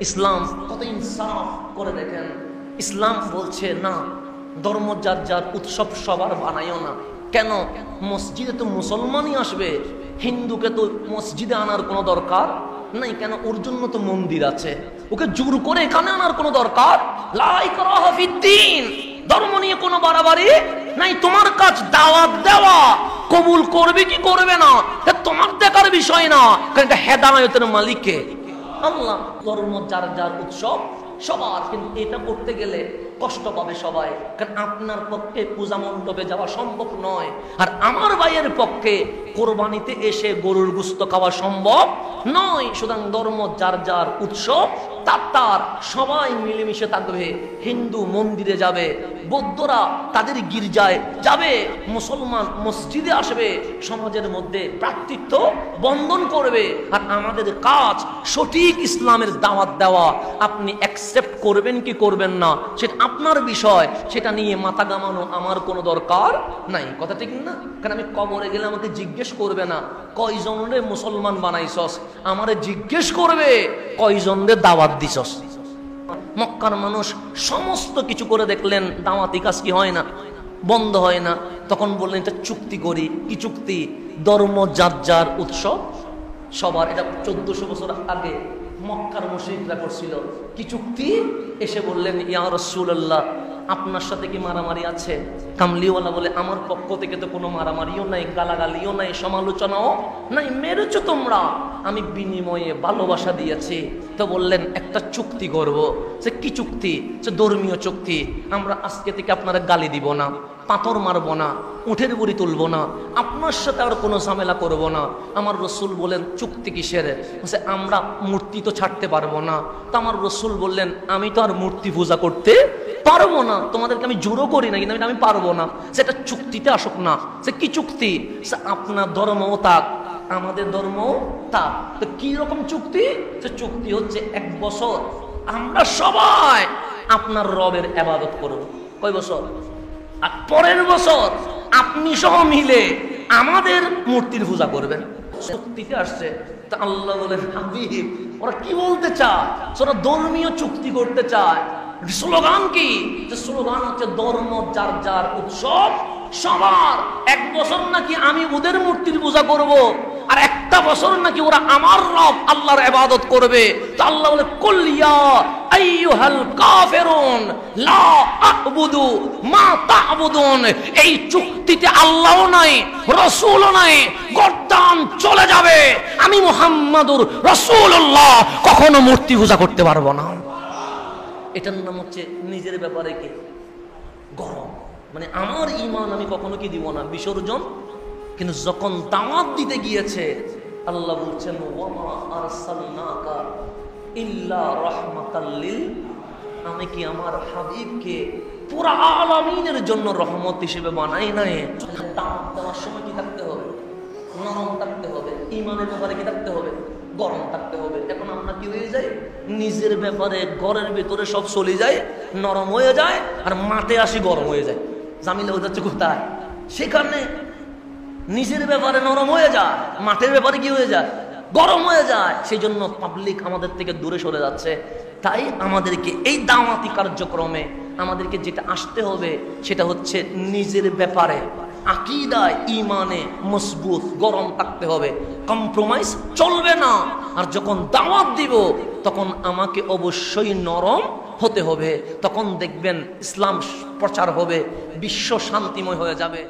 ইসলাম কত ইনসাফ করে দেখেন। ইসলাম বলছে না, ধর্ম যার যার উৎসব সবার বানাইও না। কেন? মসজিদে তো মুসলমানই আসবে, হিন্দুকে তো মসজিদে আনার কোনো দরকার নাই। কেন? ওর জন্য তো মন্দির আছে, ওকে জোর করে এখানে আনার কোনো দরকার লা ইকরাহা ফিদ্দীন। ধর্ম নিয়ে কোনো বাড়াবাড়ি নাই। তোমার কাজ দাওয়াত দেওয়া, কবুল করবে কি করবে না তোমার দেখার বিষয় না, কারণ এটা হেদায়েতের মালিক কে? আল্লাহ। ধর্ম যার যার উৎসব সবার, কিন্তু এটা করতে গেলে কষ্ট পাবে সবাই, কারণ আপনার পক্ষে পূজা মণ্ডপে যাওয়া সম্ভব নয়, আর আমার ভাইয়ের পক্ষে কোরবানিতে এসে গরুর গোশত খাওয়া সম্ভব নয়। সুতরাং ধর্ম যার যার উৎসব তার সবাই মিলেমিশে থাকবে। হিন্দু মন্দিরে যাবে, বৌদ্ধরা তাদের গির্জায় যাবে, মুসলমান মসজিদে আসবে, সমাজের মধ্যে ভ্রাতৃত্ব বন্ধন করবে। আর আমাদের কাজ সঠিক ইসলামের দাওয়াত দেওয়া। আপনি অ্যাকসেপ্ট করবেন কি করবেন না সেটা আপনার বিষয়, সেটা নিয়ে মাথা ঘামানো আমার কোনো দরকার নাই। কথা ঠিক না? কারণ আমি কবরে গেলে আমাকে জিজ্ঞেস করবে না কয়জনরে মুসলমান বানাইছস, আমারে জিজ্ঞেস করবে কয়জনরে দাওয়াত দিছস। মক্কার মানুষ সমস্ত কিছু করে দেখলেন, দাওয়াতি কাজ কি হয় না, বন্ধ হয় না। তখন বললেন এটা চুক্তি করি। কি চুক্তি? ধর্ম যার যার উৎসব সবার। এটা 1400 বছর আগে মক্কার মুশরিকরা করছিল। কি চুক্তি? এসে বললেন ইয়া রাসূলুল্লাহ, আপনার সাথে কি মারামারি আছে? কামলিওয়ালা বলে আমার পক্ষ থেকে তো কোনো মারামারিও নাই, গালাগালিও নাই, সমালোচনাও নাই, মেরেছো তোমরা, আমি বিনিময়ে ভালোবাসা দিয়েছি। তো বললেন একটা চুক্তি করব। সে কি চুক্তি? সে ধর্মীয় চুক্তি। আমরা আজকে থেকে আপনারা গালি দিব না, পাথর মারব না, উঠের বুড়ি তুলব না, আপনার সাথে আর কোনো ঝামেলা করব না। আমার রসুল বলেন চুক্তি কিসের? আমরা মূর্তি তো ছাড়তে পারবো না। তো আমার রসুল বললেন আমি তো আর মূর্তি পূজা করতে পারবো না, তোমাদেরকে আমি জোরও করি না, কিন্তু আমি পারবো না। সেটা চুক্তিতে আসুক না। সে কি চুক্তি? সে আপনার ধর্মও থাক, আমাদের ধর্মও থাক। তো কি রকম চুক্তি? সে চুক্তি হচ্ছে 1 বছর আমরা সবাই আপনার রবের ইবাদত করব। কয় বছর? আর পরের বছর আপনি সহ মিলে আমাদের মূর্তির পূজা করবেন। চুক্তিতে আসছে। তা আল্লাহ বলেন হাবিব, ওরা কি বলতে চায়? ওরা ধর্মীয় চুক্তি করতে চায়। স্লোগান কি? স্লোগান হচ্ছে ধর্ম যার যার উৎসব সবার। 1 বছর নাকি আমি ওদের মূর্তির পূজা করব, আর 1টা বছর নাকি ওরা আমার রব আল্লাহর ইবাদত করবে। তো আল্লাহ বলে কুল ইয়া আইয়ুহাল কাফিরুন লা আ'বুদু মা তা'বুদুন। এই চুক্তিতে আল্লাহও নাই, রাসূলও নাই, গর্দান চলে যাবে। আমি মুহাম্মাদুর রাসূলুল্লাহ কখনো মূর্তি পূজা করতে পারবো না। এটার নাম হচ্ছে নিজের ব্যাপারে কি গরম, মানে আমার ঈমান আমি কখনো কি দিব না, বিসর্জন। কিন্তু যখন দাওয়াত দিতে গিয়েছে আল্লাহ বলছেন ওয়ামা আরসালনাকা ইল্লা রাহমাতাল লিল, আমি কি আমার হাবিবকে পুরা আলামিনের জন্য রহমত হিসেবে বানাই নাই? দাওয়াত দেওয়ার সময় কি থাকতে হবে? নরম থাকতে হবে। ঈমানের ব্যাপারে কি থাকতে হবে? গরম থাকতে হবে। এখন আমরা কি হয়ে যায়? নিজের ব্যাপারে ঘরের ভিতরে সব চলে যায়, নরম হয়ে যায়, আর মাঠে আসি গরম হয়ে যায়। জামিলা হয়ে যাচ্ছে কোথায়? সেখানে নিজের ব্যাপারে নরম হয়ে যায়, মাঠের ব্যাপারে কি হয়ে যায়? গরম হয়ে যায়। সেই জন্য পাবলিক আমাদের থেকে দূরে সরে যাচ্ছে। তাই আমাদেরকে এই দাওয়াতি কার্যক্রমে আমাদেরকে যেটা আসতে হবে সেটা হচ্ছে নিজের ব্যাপারে আকীদায় ঈমানে মজবুত গরম থাকতে হবে, কম্প্রোমাইজ চলবে না। আর যখন দাওয়াত দিব তখন আমাকে অবশ্যই নরম হতে হবে। তখন দেখবেন ইসলাম প্রচার হবে, বিশ্ব শান্তিময় হয়ে যাবে।